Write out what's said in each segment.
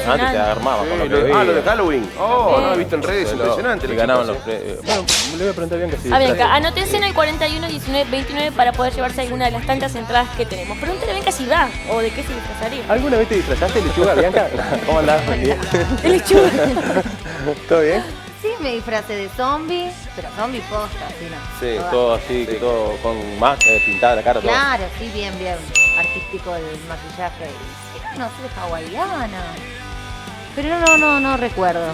antes se armaba con lo que lo veía. de Halloween. Oh, no, he visto en redes, impresionante. Y ganaban los premios. Bueno, le voy a preguntar bien que si A Bianca, anótense en el 41 19 29 para poder llevarse alguna de las tantas entradas que tenemos. Pregúntale a Bianca si va o de qué se disfrazaría. ¿Alguna vez te disfrazaste de lechuga, Bianca? ¿Cómo andás? ¿Bien? De lechuga. ¿Todo bien? Sí, me disfracé de zombie, pero zombie posta, así no. Sí, todo así, que todo con más pintada la cara, todo. Claro, sí, bien, bien. Artístico el maquillaje. Sí, no sé, hawaiana. Pero no recuerdo.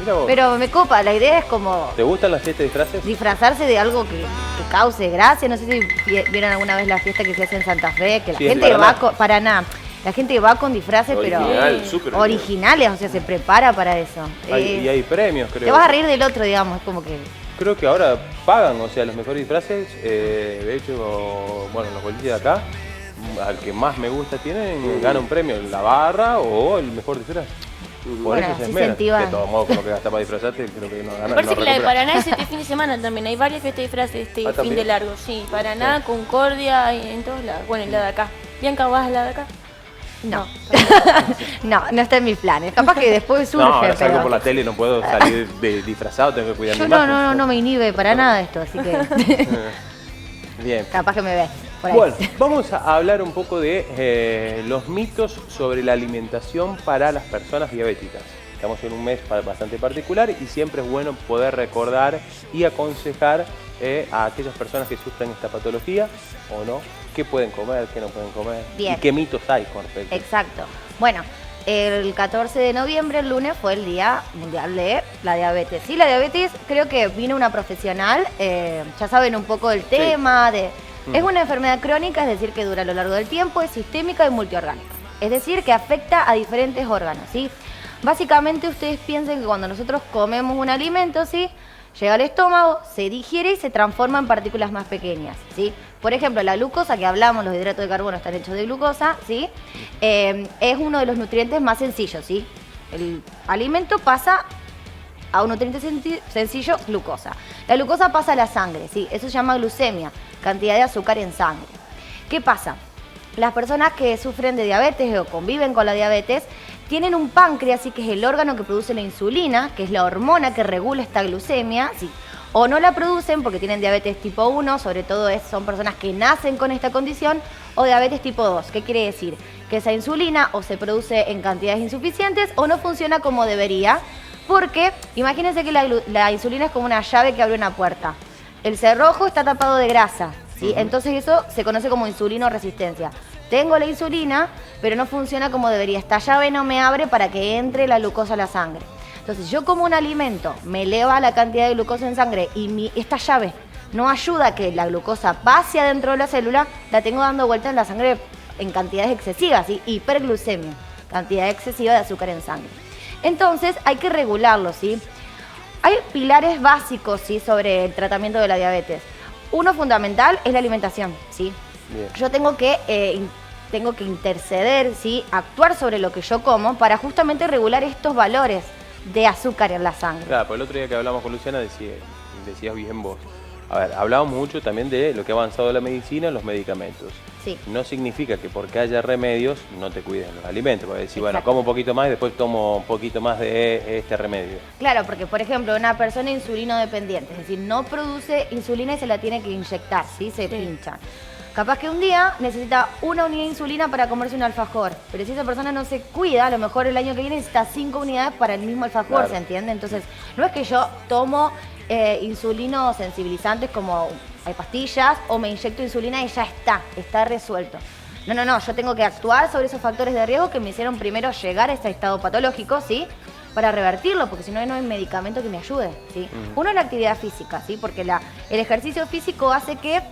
Mira vos. Pero me copa, la idea es como ¿Te gustan las fiestas de disfraces? disfrazarse de algo que cause gracia. No sé si vieron alguna vez la fiesta que se hace en Santa Fe, que la Sí, gente en va con, para nada. La gente va con disfraces, Original, pero súper originales, o sea, se prepara para eso. Y hay premios, creo. Te vas a reír del otro, digamos, es como que... Creo que ahora pagan, o sea, los mejores disfraces. De hecho, bueno, los boliches de acá, al que más me gusta tienen, gana un premio, la barra o el mejor disfraz. Por Bueno, eso se se esmera. incentivan. De todos modos, con lo que gasta para disfrazarte, creo que no gana. Me parece no que la de recupera. Paraná es este fin de semana también. Hay varias fiestas de disfraces este fin ¿también? de largo. Sí, Paraná, Concordia, en todos lados. Bueno, en la de acá. Bianca, ¿vas a la de acá? No. no está en mis planes. Capaz que después surge, No, ahora salgo pero... por la tele, no puedo salir disfrazado, tengo que cuidar mi Yo imagen. no me inhibe para nada esto, así que Bien. capaz que me ves por ahí. Bueno, vamos a hablar un poco de los mitos sobre la alimentación para las personas diabéticas. Estamos en un mes bastante particular y siempre es bueno poder recordar y aconsejar a aquellas personas que sufren esta patología o no, qué pueden comer, qué no pueden comer Bien. y qué mitos hay con respecto. Exacto. Bueno, el 14 de noviembre, el lunes, fue el Día Mundial de la Diabetes. Sí, la diabetes, creo que vino una profesional, ya saben un poco del tema, es una enfermedad crónica, es decir, que dura a lo largo del tiempo, es sistémica y multiorgánica. Es decir, que afecta a diferentes órganos, ¿sí? Básicamente ustedes piensen que cuando nosotros comemos un alimento, ¿sí?, llega al estómago, se digiere y se transforma en partículas más pequeñas, ¿sí? Por ejemplo, la glucosa que hablamos, los hidratos de carbono están hechos de glucosa, ¿sí? Es uno de los nutrientes más sencillos, ¿sí? El alimento pasa a un nutriente sencillo, glucosa. La glucosa pasa a la sangre, ¿sí? Eso se llama glucemia, cantidad de azúcar en sangre. ¿Qué pasa? Las personas que sufren de diabetes o conviven con la diabetes tienen un páncreas, ¿sí?, que es el órgano que produce la insulina, que es la hormona que regula esta glucemia, ¿sí? O no la producen porque tienen diabetes tipo 1, sobre todo son personas que nacen con esta condición, o diabetes tipo 2. ¿Qué quiere decir? Que esa insulina o se produce en cantidades insuficientes o no funciona como debería, porque imagínense que la insulina es como una llave que abre una puerta. El cerrojo está tapado de grasa, ¿sí? Entonces eso se conoce como insulinoresistencia. Tengo la insulina, pero no funciona como debería. Esta llave no me abre para que entre la glucosa a la sangre. Entonces, yo como un alimento me eleva la cantidad de glucosa en sangre y esta llave no ayuda a que la glucosa pase adentro de la célula, la tengo dando vuelta en la sangre en cantidades excesivas, ¿sí? Hiperglucemia, cantidad excesiva de azúcar en sangre. Entonces, hay que regularlo, ¿sí? Hay pilares básicos, ¿sí?, sobre el tratamiento de la diabetes. Uno fundamental es la alimentación, ¿sí? Bien. Yo tengo que interceder, ¿sí?, actuar sobre lo que yo como para justamente regular estos valores de azúcar en la sangre. Claro, pues el otro día que hablamos con Luciana decías bien vos. A ver, hablamos mucho también de lo que ha avanzado la medicina en los medicamentos. Sí. No significa que porque haya remedios no te cuiden los alimentos. Porque decir, bueno, Exacto. como un poquito más y después tomo un poquito más de este remedio. Claro, porque por ejemplo una persona insulino dependiente, es decir, no produce insulina y se la tiene que inyectar, ¿sí? Se pinchan. Capaz que un día necesita una unidad de insulina para comerse un alfajor, pero si esa persona no se cuida, a lo mejor el año que viene necesita 5 unidades para el mismo alfajor, Claro. ¿se entiende? Entonces, no es que yo tomo insulino sensibilizantes como hay pastillas o me inyecto insulina y ya está resuelto. No, yo tengo que actuar sobre esos factores de riesgo que me hicieron primero llegar a este estado patológico, ¿sí?, para revertirlo, porque si no, no hay medicamento que me ayude, ¿sí? Uno es la actividad física, ¿sí?, porque el ejercicio físico hace que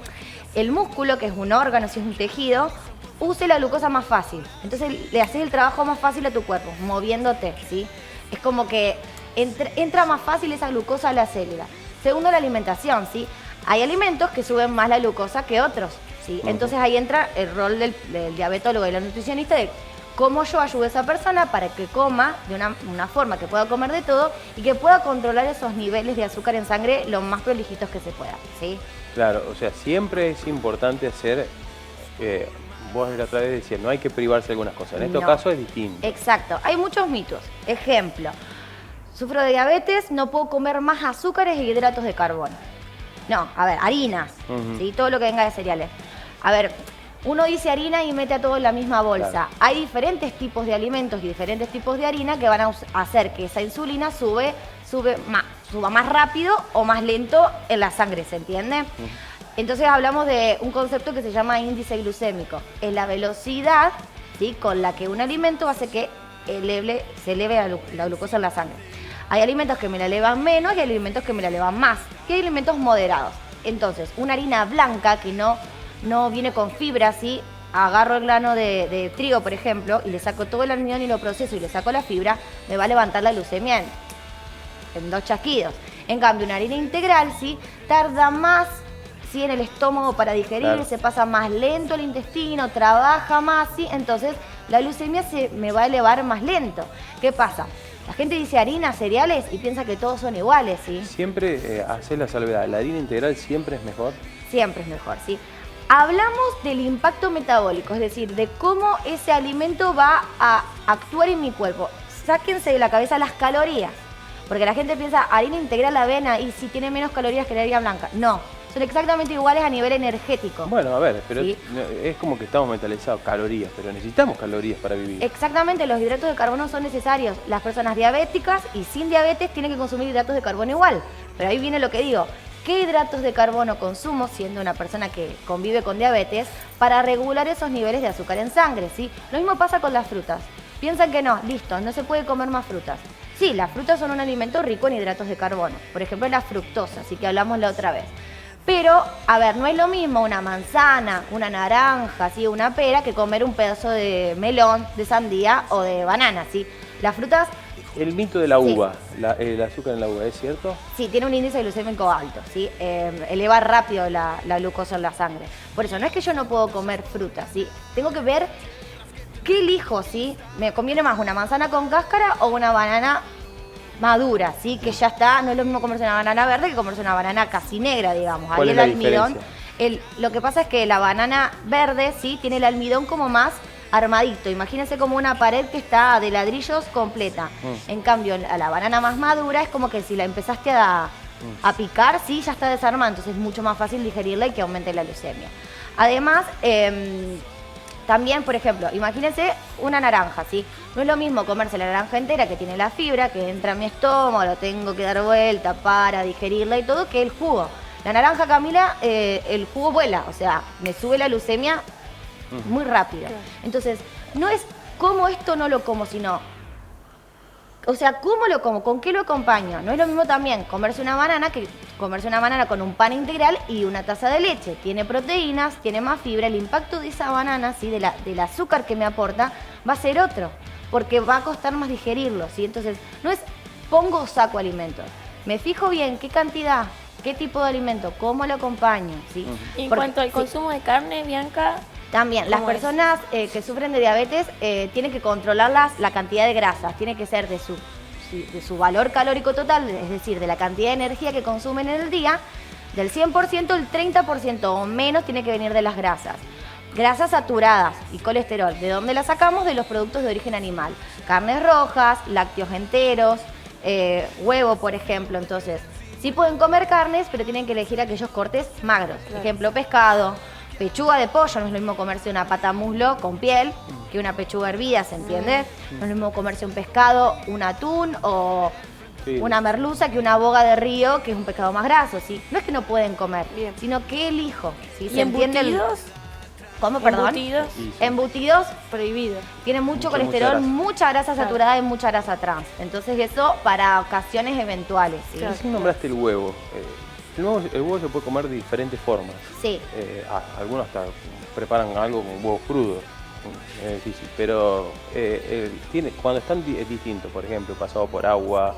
el músculo, que es un órgano, si es un tejido, use la glucosa más fácil. Entonces le haces el trabajo más fácil a tu cuerpo, moviéndote, ¿sí? Es como que entra más fácil esa glucosa a la célula. Segundo, la alimentación, ¿sí? Hay alimentos que suben más la glucosa que otros, ¿sí? Entonces ahí entra el rol del diabetólogo y la nutricionista de cómo yo ayudo a esa persona para que coma de una forma que pueda comer de todo y que pueda controlar esos niveles de azúcar en sangre lo más prolijitos que se pueda, ¿sí? Claro, o sea, siempre es importante hacer vos la otra vez decías, no hay que privarse de algunas cosas. En estos No. casos es distinto. Exacto, hay muchos mitos. Ejemplo, sufro de diabetes, no puedo comer más azúcares e hidratos de carbono. No, a ver, harinas, Ujú. ¿sí? Todo lo que venga de cereales. A ver, uno dice harina y mete a todo en la misma bolsa. Claro. Hay diferentes tipos de alimentos y diferentes tipos de harina que van a hacer que esa insulina suba más rápido o más lento en la sangre, ¿se entiende? Entonces hablamos de un concepto que se llama índice glucémico. Es la velocidad, ¿sí?, con la que un alimento hace que se eleve la glucosa en la sangre. Hay alimentos que me la elevan menos y hay alimentos que me la elevan más. Y hay alimentos moderados. Entonces, una harina blanca que no viene con fibra, ¿sí? Agarro el grano de trigo, por ejemplo, y le saco todo el almidón y lo proceso y le saco la fibra, me va a levantar la glucemia en 2 chasquidos. En cambio, una harina integral, ¿sí?, tarda más, ¿sí?, en el estómago para digerir, Claro. se pasa más lento el intestino, trabaja más, ¿sí? Entonces, la glucemia se me va a elevar más lento. ¿Qué pasa? La gente dice harina, cereales y piensa que todos son iguales, ¿sí? Siempre hacer la salvedad. La harina integral siempre es mejor. Siempre es mejor, ¿sí? Hablamos del impacto metabólico, es decir, de cómo ese alimento va a actuar en mi cuerpo. Sáquense de la cabeza las calorías, porque la gente piensa, harina integral, avena, y si tiene menos calorías que la harina blanca. No, son exactamente iguales a nivel energético. Bueno, a ver, pero Sí. es como que estamos mentalizados, calorías, pero necesitamos calorías para vivir. Exactamente, los hidratos de carbono son necesarios. Las personas diabéticas y sin diabetes tienen que consumir hidratos de carbono igual. Pero ahí viene lo que digo. ¿Qué hidratos de carbono consumo siendo una persona que convive con diabetes para regular esos niveles de azúcar en sangre? ¿Sí? Lo mismo pasa con las frutas. Piensan que no, listo, no se puede comer más frutas. Sí, las frutas son un alimento rico en hidratos de carbono. Por ejemplo, la fructosa, así que hablamos la otra vez. Pero, a ver, no es lo mismo una manzana, una naranja, ¿sí?, una pera, que comer un pedazo de melón, de sandía o de banana, ¿sí? Las frutas, El mito de la Sí. uva, el azúcar en la uva, ¿es cierto? sí, tiene un índice glucémico alto, ¿sí? Eleva rápido la glucosa en la sangre. Por eso, no es que yo no puedo comer frutas, ¿sí? Tengo que ver qué elijo, ¿sí? ¿Me conviene más una manzana con cáscara o una banana madura, ¿sí? Que ya está, no es lo mismo comerse una banana verde que comerse una banana casi negra, digamos. ¿Cuál Ahí es el la almidón. diferencia? Lo que pasa es que la banana verde, ¿sí?, tiene el almidón como más armadito. Imagínense como una pared que está de ladrillos completa. En cambio, a la banana más madura es como que si la empezaste a picar, sí, ya está desarmada, entonces es mucho más fácil digerirla y que aumente la glucemia. Además, también, por ejemplo, imagínense una naranja, ¿sí? No es lo mismo comerse la naranja entera, que tiene la fibra, que entra a mi estómago, lo tengo que dar vuelta para digerirla y todo, que el jugo. La naranja, Camila, el jugo vuela, o sea, me sube la glucemia muy rápido. Entonces, no es como esto no lo como, sino, o sea, ¿cómo lo como? ¿Con qué lo acompaño? No es lo mismo también comerse una banana que comerse una banana con un pan integral y una taza de leche. Tiene proteínas, tiene más fibra. El impacto de esa banana, ¿sí?, del azúcar que me aporta, va a ser otro, porque va a costar más digerirlo, ¿sí? Entonces, no es pongo o saco alimentos. Me fijo bien qué cantidad, qué tipo de alimento, cómo lo acompaño, ¿sí? Y en Porque- cuanto al sí. consumo de carne, Bianca, También, las ¿Cómo es? personas que sufren de diabetes tienen que controlar la cantidad de grasas, tiene que ser de su valor calórico total, es decir, de la cantidad de energía que consumen en el día, del 100%, el 30% o menos tiene que venir de las grasas. Grasas saturadas y colesterol, ¿de dónde las sacamos? De los productos de origen animal. Carnes rojas, lácteos enteros, huevo, por ejemplo. Entonces, sí pueden comer carnes, pero tienen que elegir aquellos cortes magros. Por ejemplo, pescado, pechuga de pollo, no es lo mismo comerse una pata muslo con piel que una pechuga hervida, ¿se entiende? No es lo mismo comerse un pescado, un atún o Sí. una merluza que una boga de río, que es un pescado más graso, ¿sí? No es que no pueden comer, Bien. sino que elijo, ¿sí? ¿y embutidos? ¿Cómo, perdón? Embutidos, Y sí. Embutidos prohibido. tienen mucho Mucha colesterol, grasa. mucha grasa Claro. saturada y mucha grasa trans. Entonces eso para ocasiones eventuales, ¿sí? Claro. Recién nombraste el huevo. El huevo se puede comer de diferentes formas. Sí. Algunos hasta preparan algo con huevo crudo. Es difícil, pero cuando están es distinto, por ejemplo, pasado por agua,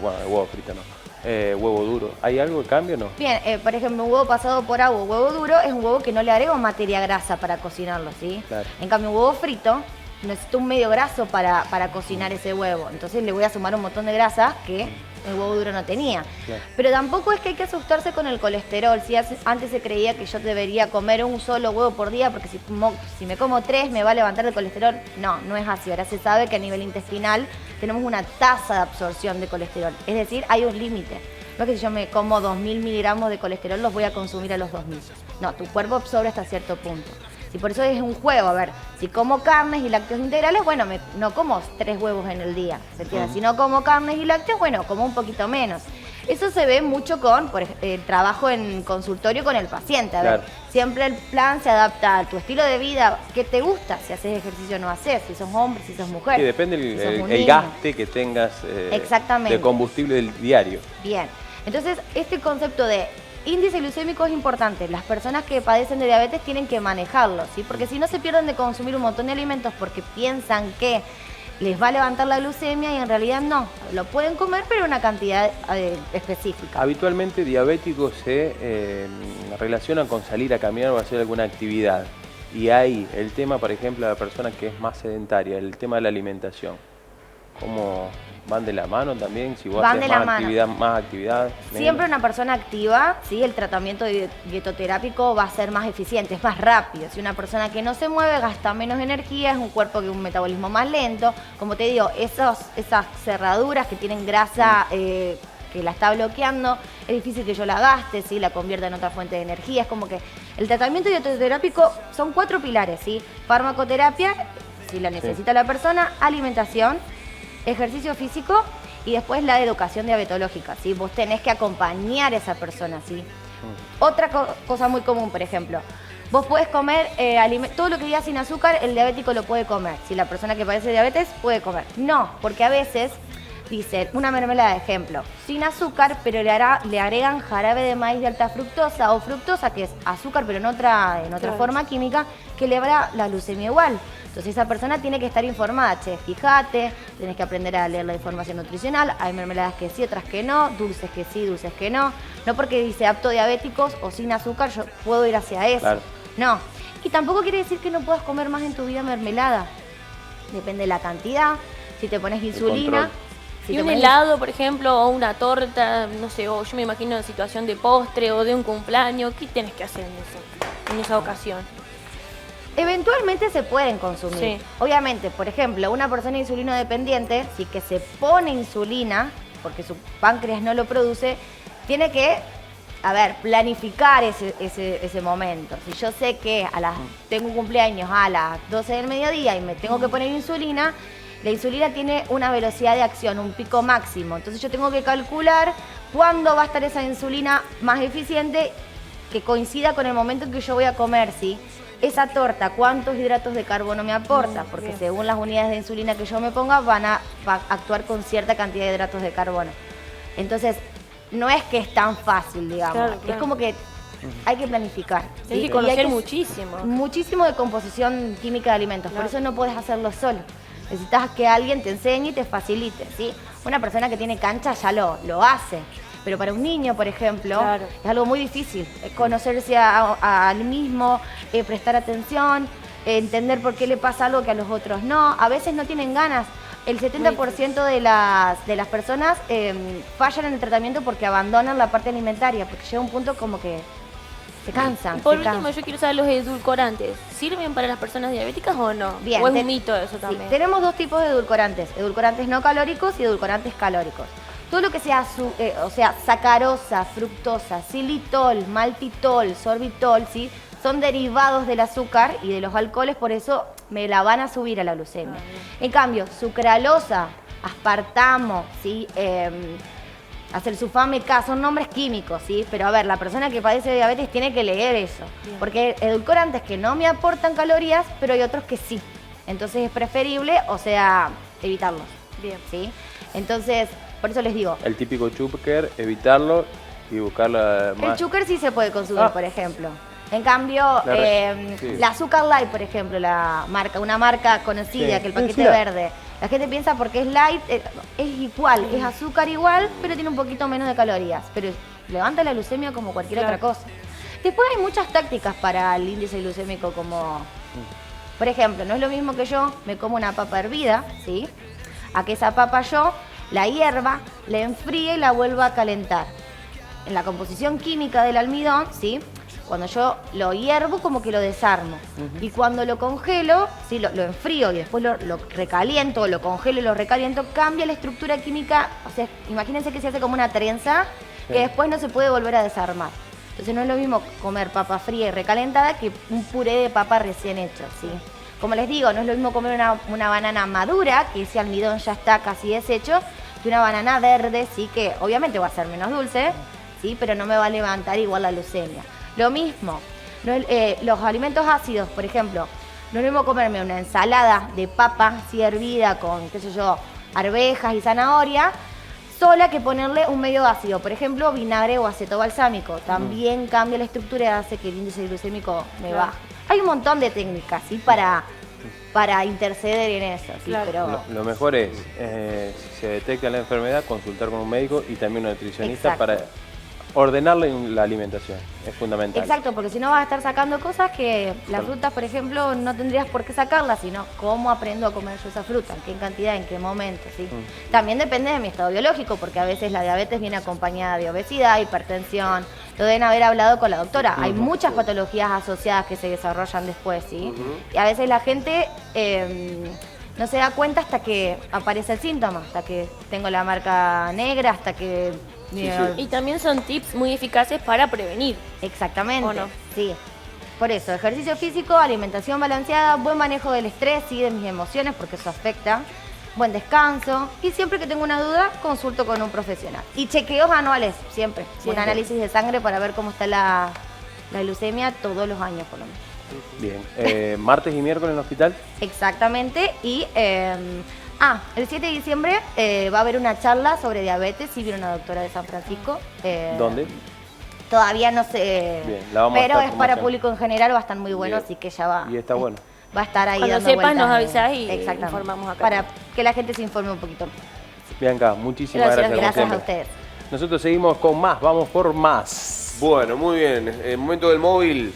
bueno, el huevo frito no, huevo duro. ¿Hay algo de cambio o no? Bien, por ejemplo, un huevo pasado por agua, huevo duro, es un huevo que no le agrego materia grasa para cocinarlo, ¿sí? Claro. En cambio, un huevo frito, necesito un medio graso para cocinar ese huevo. Entonces le voy a sumar un montón de grasa que el huevo duro no tenía. Claro. Pero tampoco es que hay que asustarse con el colesterol. Si antes se creía que yo debería comer un solo huevo por día porque si me como 3 me va a levantar el colesterol. No, no es así. Ahora se sabe que a nivel intestinal tenemos una tasa de absorción de colesterol. Es decir, hay un límite. No es que si yo me como 2000 miligramos de colesterol los voy a consumir a los 2000. No, tu cuerpo absorbe hasta cierto punto. Si por eso es un juego, a ver, si como carnes y lácteos integrales, bueno, no como 3 huevos en el día, ¿se entiende? Si no como carnes y lácteos, bueno, como un poquito menos. Eso se ve mucho con el trabajo en consultorio con el paciente. A ver, siempre el plan se adapta a tu estilo de vida, qué te gusta, si haces ejercicio o no haces, si sos hombre, si sos mujer. Sí, depende si el gaste que tengas exactamente, de combustible del diario. Bien, entonces este concepto de índice glucémico es importante. Las personas que padecen de diabetes tienen que manejarlo, ¿sí? Porque si no se pierden de consumir un montón de alimentos porque piensan que les va a levantar la glucemia y en realidad no. Lo pueden comer, pero una cantidad específica. Habitualmente diabéticos se relacionan con salir a caminar o hacer alguna actividad. Y ahí el tema, por ejemplo, de la persona que es más sedentaria, el tema de la alimentación. ¿Cómo van de la mano también? Si vos haces más actividad. Siempre una persona activa, ¿sí? El tratamiento dietoterápico va a ser más eficiente, es más rápido. Si una persona que no se mueve gasta menos energía, es un cuerpo que un metabolismo más lento. Como te digo, esas cerraduras que tienen grasa que la está bloqueando, es difícil que yo la gaste, ¿sí? La convierta en otra fuente de energía. Es como que el tratamiento dietoterápico son 4 pilares, ¿sí? Farmacoterapia, si la necesita la persona, alimentación, ejercicio físico y después la educación diabetológica, ¿sí? Vos tenés que acompañar a esa persona, ¿sí? Otra cosa muy común, por ejemplo, vos podés comer todo lo que diga sin azúcar, el diabético lo puede comer. Si la persona que padece diabetes puede comer. No, porque a veces dicen, una mermelada de ejemplo, sin azúcar, pero le agregan jarabe de maíz de alta fructosa o fructosa, que es azúcar, pero en otra forma química, que le hará la glucemia igual. Entonces esa persona tiene que estar informada, che, fíjate, tenés que aprender a leer la información nutricional, hay mermeladas que sí, otras que no, dulces que sí, dulces que no. No porque dice apto diabéticos o sin azúcar, yo puedo ir hacia eso. Claro. No. Y tampoco quiere decir que no puedas comer más en tu vida mermelada. Depende de la cantidad, si te pones insulina. Y un helado, por ejemplo, o una torta, no sé, o yo me imagino en situación de postre o de un cumpleaños, ¿qué tenés que hacer en esa ocasión? Eventualmente se pueden consumir. Sí. Obviamente, por ejemplo, una persona insulino dependiente, si que se pone insulina, porque su páncreas no lo produce, tiene que, planificar ese momento. Si yo sé que tengo un cumpleaños a las 12 del mediodía y me tengo que poner insulina, la insulina tiene una velocidad de acción, un pico máximo. Entonces yo tengo que calcular cuándo va a estar esa insulina más eficiente que coincida con el momento en que yo voy a comer, ¿sí? Esa torta, ¿cuántos hidratos de carbono me aporta? Porque según las unidades de insulina que yo me ponga, va a actuar con cierta cantidad de hidratos de carbono. Entonces, no es que es tan fácil, digamos. Claro. Es como que hay que planificar. ¿Sí? Hay que conocer muchísimo. Muchísimo de composición química de alimentos. Claro. Por eso no podés hacerlo solo. Necesitas que alguien te enseñe y te facilite, ¿sí? Una persona que tiene cancha ya lo hace. Pero para un niño, por ejemplo, es algo muy difícil. Conocerse al mismo, prestar atención, entender por qué le pasa algo que a los otros no. A veces no tienen ganas. El 70% de las personas fallan en el tratamiento porque abandonan la parte alimentaria, porque llega un punto como que se cansan. Y por último, yo quiero saber, los edulcorantes, ¿sirven para las personas diabéticas o no? Bien, ¿O es un mito eso también? Sí, tenemos 2 tipos de edulcorantes no calóricos y edulcorantes calóricos. Todo lo que sea, sacarosa, fructosa, xilitol, maltitol, sorbitol, ¿sí? Son derivados del azúcar y de los alcoholes, por eso me la van a subir a la glucemia. En cambio, sucralosa, aspartamo, ¿sí? Acelsulfame K, son nombres químicos, ¿sí? Pero la persona que padece de diabetes tiene que leer eso. Bien. Porque hay edulcorantes que no me aportan calorías, pero hay otros que sí. Entonces es preferible, evitarlos. Bien. ¿Sí? Entonces, por eso les digo. El típico chúquer, evitarlo y buscarla más. El chúquer sí se puede consumir, por ejemplo. En cambio, la Azúcar Light, por ejemplo, una marca conocida, que el paquete verde. La gente piensa porque es light, es igual, es azúcar igual, pero tiene un poquito menos de calorías. Pero levanta la glucemia como cualquier otra cosa. Después hay muchas tácticas para el índice glucémico, como, por ejemplo, no es lo mismo que yo me como una papa hervida, ¿sí? A que esa papa yo la hierva, la enfríe y la vuelva a calentar. En la composición química del almidón, ¿sí? Cuando yo lo hiervo, como que lo desarmo. Y cuando lo congelo, ¿sí? Lo enfrío y después lo recaliento, lo congelo y lo recaliento, cambia la estructura química. O sea, imagínense que se hace como una trenza que después no se puede volver a desarmar. Entonces no es lo mismo comer papa fría y recalentada que un puré de papa recién hecho, ¿sí? Como les digo, no es lo mismo comer una banana madura, que ese almidón ya está casi deshecho, que una banana verde, ¿sí? Que obviamente va a ser menos dulce, ¿sí? Pero no me va a levantar igual la leucemia. Lo mismo, los alimentos ácidos, por ejemplo, no es lo mismo comerme una ensalada de papa, ¿sí? Hervida con, qué sé yo, arvejas y zanahoria, sola, que ponerle un medio ácido, por ejemplo, vinagre o aceto balsámico. También cambia la estructura y hace que el índice glucémico me baje. Hay un montón de técnicas, ¿sí? Para interceder en eso, ¿sí? Claro. Pero Lo mejor es, si se detecta la enfermedad, consultar con un médico y también un nutricionista Exacto. para ordenarle la alimentación. Es fundamental. exacto, porque si no vas a estar sacando cosas que las frutas, por ejemplo, no tendrías por qué sacarlas, sino cómo aprendo a comer yo esa fruta, en qué cantidad, en qué momento, ¿sí? También depende de mi estado biológico, porque a veces la diabetes viene acompañada de obesidad, hipertensión. Lo deben haber hablado con la doctora. Hay muchas patologías asociadas que se desarrollan después, ¿sí? Y a veces la gente no se da cuenta hasta que aparece el síntoma, hasta que tengo la marca negra, hasta que... Y también son tips muy eficaces para prevenir. Exactamente, ¿O no? sí. Por eso, ejercicio físico, alimentación balanceada, buen manejo del estrés y de mis emociones, porque eso afecta, buen descanso, y siempre que tengo una duda, consulto con un profesional. Y chequeos anuales, siempre. Un análisis de sangre para ver cómo está la leucemia todos los años, por lo menos. Bien. ¿Martes y miércoles en el hospital? Exactamente, y... el 7 de diciembre va a haber una charla sobre diabetes, sí viene una doctora de San Francisco. ¿Dónde? Todavía no sé, Bien, la vamos a pero estar es para promocionando. público en general, va a estar muy bueno, Bien. así que ya va. Y está bueno. Va a estar ahí Cuando dando sepas, vueltas nos avisás y exactamente, informamos acá. para que la gente se informe un poquito. Bianca, muchísimas gracias. como Gracias a siempre. ustedes. Nosotros seguimos con más, vamos por más. Bueno, muy bien. Momento del móvil.